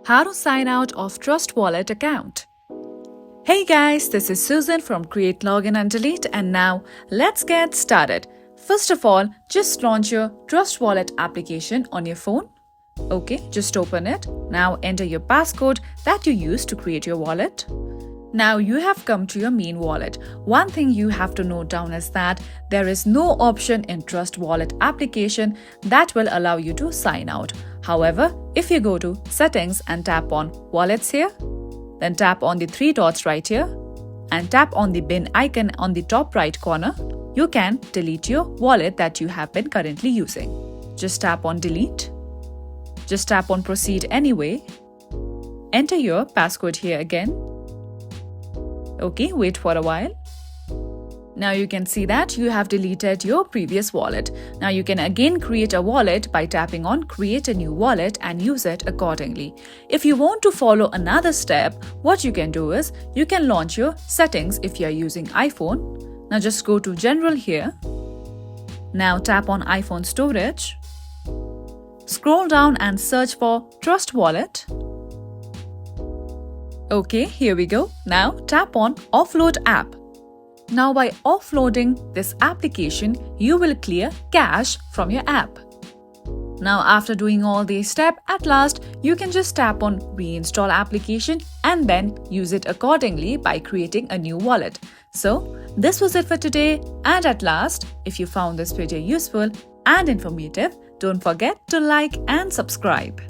How to sign out of Trust Wallet account. Hey guys, this is Susan from Create Login and Delete, and now let's get started. First of all, just launch your Trust Wallet application on your phone. Okay, just open it. Now enter your passcode that you used to create your wallet. Now you have come to your main wallet. One thing you have to note down is that there is no option in Trust Wallet application that will allow you to sign out. However, if you go to Settings and tap on Wallets here, then tap on the three dots right here and tap on the bin icon on the top right corner, you can delete your wallet that you have been currently using. Just tap on Delete. Just tap on Proceed anyway. Enter your passcode here again. Okay, wait for a while. Now you can see that you have deleted your previous wallet. Now you can again create a wallet by tapping on Create a new wallet and use it accordingly. If you want to follow another step, what you can do is you can launch your settings if you are using iPhone. Now just go to General here. Now tap on iPhone storage. Scroll down and search for Trust Wallet. Okay, here we go. Now tap on Offload app. Now by offloading this application, you will clear cache from your app. Now after doing all these steps, at last you can just tap on Reinstall application and then use it accordingly by creating a new wallet. So this was it for today, and at last, if you found this video useful and informative, don't forget to like and subscribe.